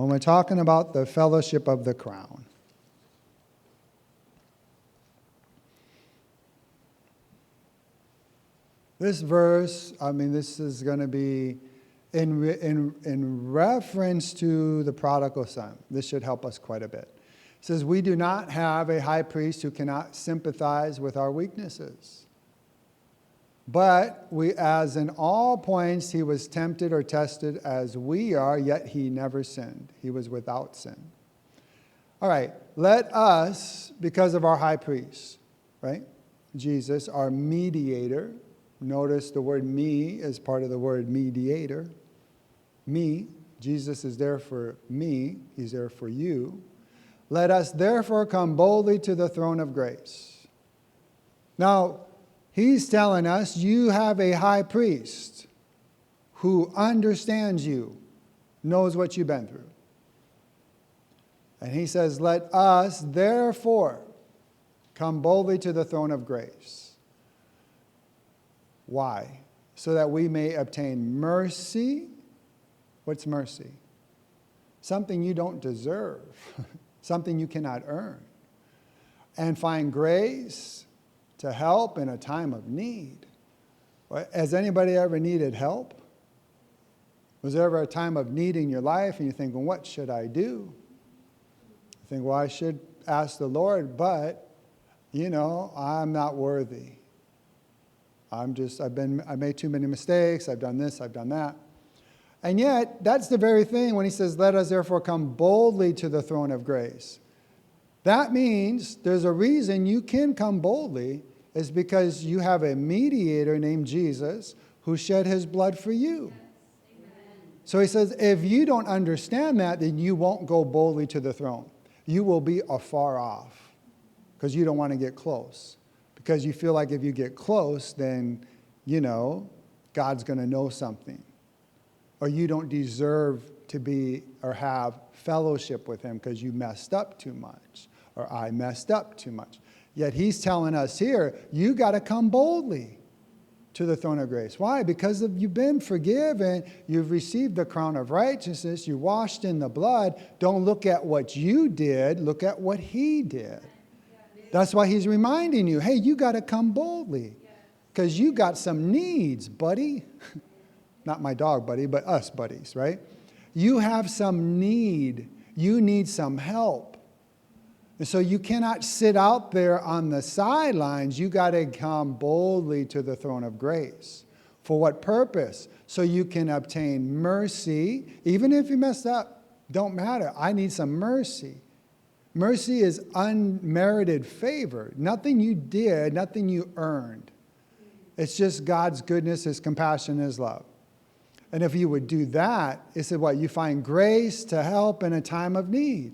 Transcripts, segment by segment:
when we're talking about the fellowship of the crown. This verse, this is going to be in reference to the prodigal son. This should help us quite a bit. It says, we do not have a high priest who cannot sympathize with our weaknesses. But as in all points he was tempted or tested as we are, yet he never sinned. He was without sin. All right, let us, because of our high priest, right? Jesus, our mediator. Notice the word me is part of the word mediator. Me, Jesus is there for me. He's there for you. Let us therefore come boldly to the throne of grace. Now, he's telling us you have a high priest who understands you, knows what you've been through. And he says, let us therefore come boldly to the throne of grace. Why? So that we may obtain mercy. What's mercy? Something you don't deserve. Something you cannot earn. And find grace to help in a time of need. Has anybody ever needed help? Was there ever a time of need in your life and you think, well, what should I do? You think, well, I should ask the Lord, but, I'm not worthy. I made too many mistakes. I've done this, I've done that. And yet, that's the very thing when he says, let us therefore come boldly to the throne of grace. That means there's a reason you can come boldly is because you have a mediator named Jesus who shed his blood for you. Yes. So he says, if you don't understand that, then you won't go boldly to the throne. You will be afar off because you don't want to get close. Because you feel like if you get close, then, God's going to know something. Or you don't deserve to be or have fellowship with him because you messed up too much. Or I messed up too much. Yet he's telling us here, you got to come boldly to the throne of grace. Why? Because you've been forgiven. You've received the crown of righteousness. You're washed in the blood. Don't look at what you did. Look at what he did. That's why he's reminding you, hey, you got to come boldly because you got some needs, buddy. Not my dog buddy, but us buddies, right? You have some need. You need some help. And so you cannot sit out there on the sidelines. You got to come boldly to the throne of grace. For what purpose? So you can obtain mercy. Even if you messed up, don't matter. I need some mercy. Mercy is unmerited favor. Nothing you did, nothing you earned. It's just God's goodness, his compassion, his love. And if you would do that, it said what? You find grace to help in a time of need.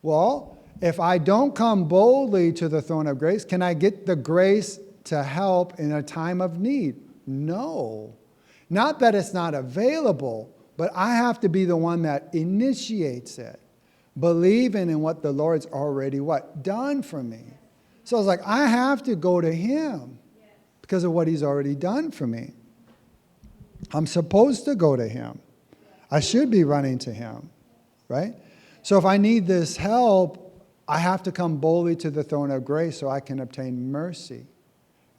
Well, if I don't come boldly to the throne of grace, can I get the grace to help in a time of need? No. Not that it's not available, but I have to be the one that initiates it. Believing in what the Lord's already done for me. So it's like, I have to go to him because of what he's already done for me. I'm supposed to go to him. I should be running to him, right? So if I need this help, I have to come boldly to the throne of grace so I can obtain mercy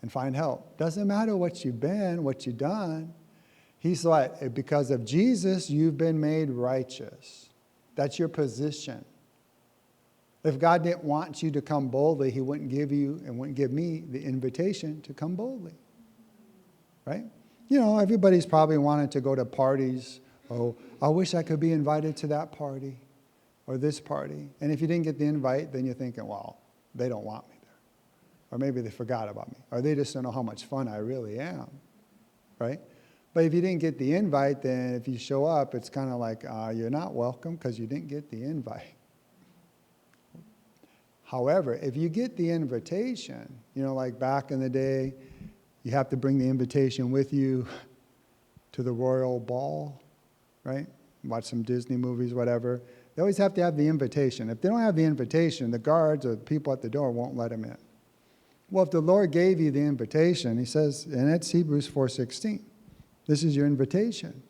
and find help. Doesn't matter what you've been, what you've done. He's like, because of Jesus, you've been made righteous. That's your position. If God didn't want you to come boldly, he wouldn't give you and wouldn't give me the invitation to come boldly. Right? Everybody's probably wanted to go to parties. Oh, I wish I could be invited to that party or this party. And if you didn't get the invite, then you're thinking, well, they don't want me there. Or maybe they forgot about me. Or they just don't know how much fun I really am. Right? But if you didn't get the invite, then if you show up, it's kind of like you're not welcome because you didn't get the invite. However, if you get the invitation, like back in the day, you have to bring the invitation with you to the royal ball, right? Watch some Disney movies, whatever. They always have to have the invitation. If they don't have the invitation, the guards or the people at the door won't let them in. Well, if the Lord gave you the invitation, he says, and it's Hebrews 4:16. This is your invitation.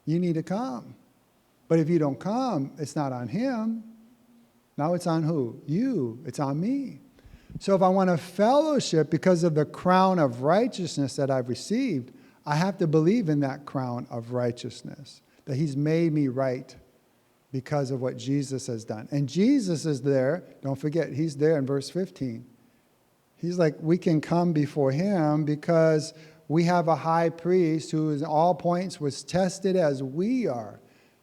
You need to come. But if you don't come, it's not on him. Now it's on who? You. It's on me. So if I want a fellowship because of the crown of righteousness that I've received, I have to believe in that crown of righteousness, that he's made me right because of what Jesus has done. And Jesus is there. Don't forget, he's there in verse 15. He's like, we can come before him because we have a high priest who in all points was tested as we are.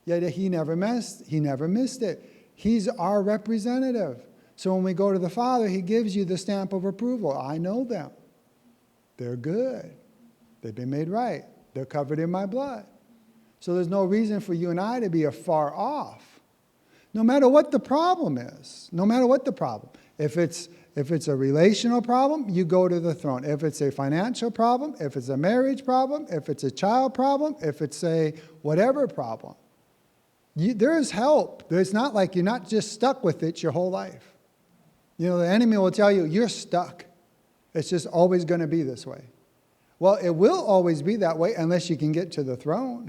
Yet he never missed it. He's our representative. So when we go to the Father, he gives you the stamp of approval. I know them. They're good. They've been made right. They're covered in my blood. So there's no reason for you and I to be afar off. No matter what the problem is. No matter what the problem. If it's a relational problem, you go to the throne. If it's a financial problem, if it's a marriage problem, if it's a child problem, if it's a whatever problem, there is help. It's not like you're not just stuck with it your whole life. You know, the enemy will tell you, you're stuck. It's just always going to be this way. Well, it will always be that way unless you can get to the throne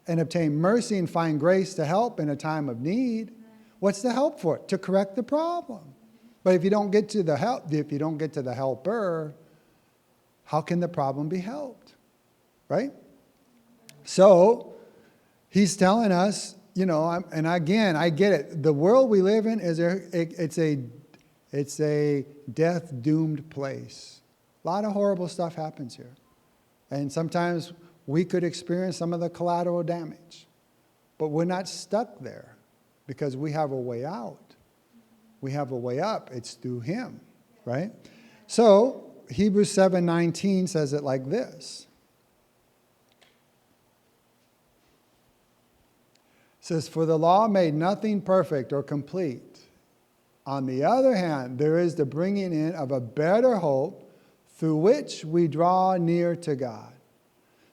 and obtain mercy and find grace to help in a time of need. What's the help for it? To correct the problem. But if you don't get to the help, if you don't get to the helper, how can the problem be helped? Right? So, he's telling us, you know, and again, I get it. The world we live in it's a death-doomed place. A lot of horrible stuff happens here. And sometimes we could experience some of the collateral damage. But we're not stuck there because we have a way out. We have a way up. It's through him, right? So, Hebrews 7:19 says it like this. It says, for the law made nothing perfect or complete. On the other hand, there is the bringing in of a better hope through which we draw near to God.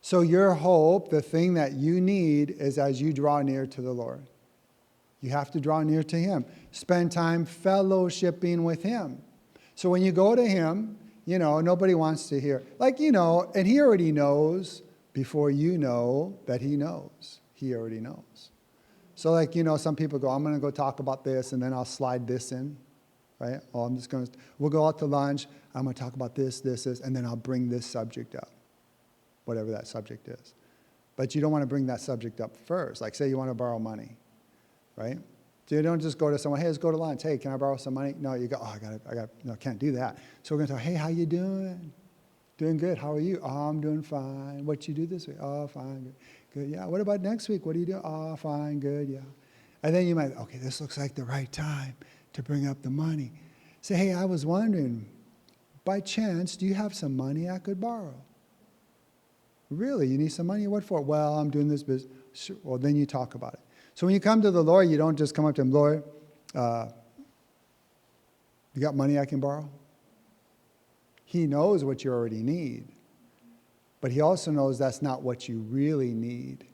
So your hope, the thing that you need, is as you draw near to the Lord. You have to draw near to him. Spend time fellowshipping with him. So when you go to him, you know, nobody wants to hear. Like, you know, and he already knows before you know that he knows. He already knows. So like, you know, some people go, I'm going to go talk about this and then I'll slide this in, right? Oh, we'll go out to lunch. I'm going to talk about this, and then I'll bring this subject up, whatever that subject is. But you don't want to bring that subject up first. Like say you want to borrow money, right? So you don't just go to someone, hey, let's go to lunch. Hey, can I borrow some money? No, you go, oh, I can't do that. So we're going to talk, hey, how you doing? Doing good. How are you? Oh, I'm doing fine. What you do this week? Oh, fine. Good. Good. Yeah. What about next week? What are you doing? Oh, fine. Good. Yeah. And then you might, okay, this looks like the right time to bring up the money. Say, hey, I was wondering, by chance, do you have some money I could borrow? Really? You need some money? What for? Well, I'm doing this business. Sure. Well, then you talk about it. So when you come to the Lord, you don't just come up to him, Lord, you got money I can borrow? He knows what you already need. But he also knows that's not what you really need.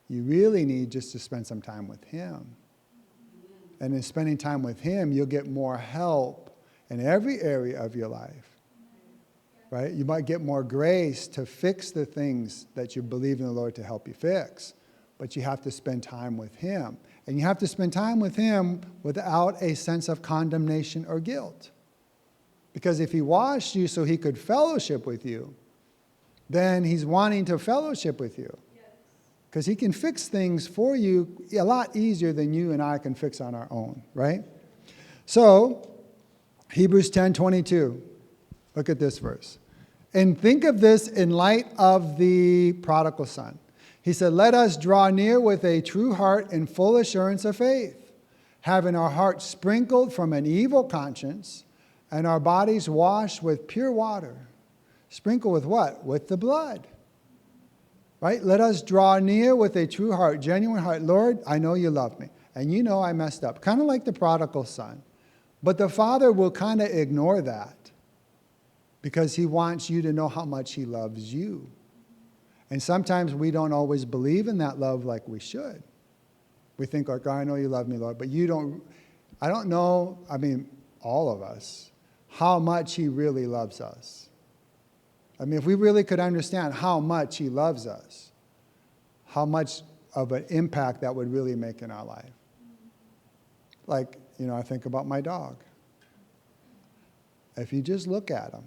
You really need just to spend some time with him. And in spending time with him, you'll get more help in every area of your life. Right? You might get more grace to fix the things that you believe in the Lord to help you fix. But you have to spend time with him. And you have to spend time with him without a sense of condemnation or guilt. Because if he washed you so he could fellowship with you, then he's wanting to fellowship with you. Because he can fix things for you a lot easier than you and I can fix on our own, right? So, Hebrews 10:22. Look at this verse. And think of this in light of the prodigal son. He said, let us draw near with a true heart and full assurance of faith, having our hearts sprinkled from an evil conscience and our bodies washed with pure water. Sprinkled with what? With the blood. Right? Let us draw near with a true heart, genuine heart. Lord, I know you love me. And you know I messed up. Kind of like the prodigal son. But the father will kind of ignore that because he wants you to know how much he loves you. And sometimes we don't always believe in that love like we should. We think, like, oh, I know you love me, Lord, but you don't. I don't know, I mean, all of us, how much he really loves us. I mean, if we really could understand how much he loves us, how much of an impact that would really make in our life. Like, I think about my dog. If you just look at him,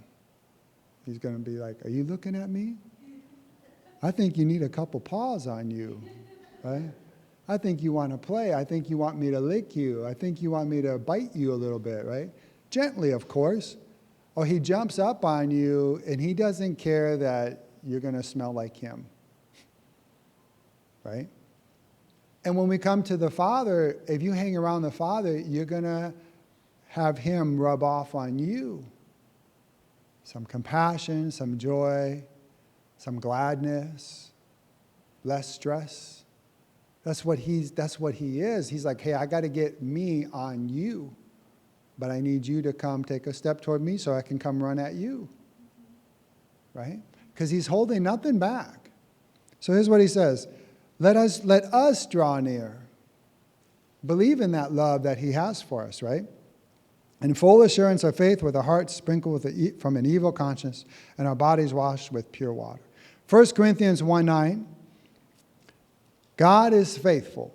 he's going to be like, are you looking at me? I think you need a couple paws on you, right? I think you want to play. I think you want me to lick you. I think you want me to bite you a little bit, right? Gently, of course. Or he jumps up on you and he doesn't care that you're going to smell like him, right? And when we come to the Father, if you hang around the Father, you're going to have him rub off on you. Some compassion, some joy, some gladness, less stress. That's what he is. He's like, hey, I got to get me on you, but I need you to come take a step toward me so I can come run at you, right? Because he's holding nothing back. So here's what he says. Let us draw near. Believe in that love that he has for us, right? In full assurance of faith, with our hearts sprinkled from an evil conscience and our bodies washed with pure water. 1 Corinthians 1:9, God is faithful,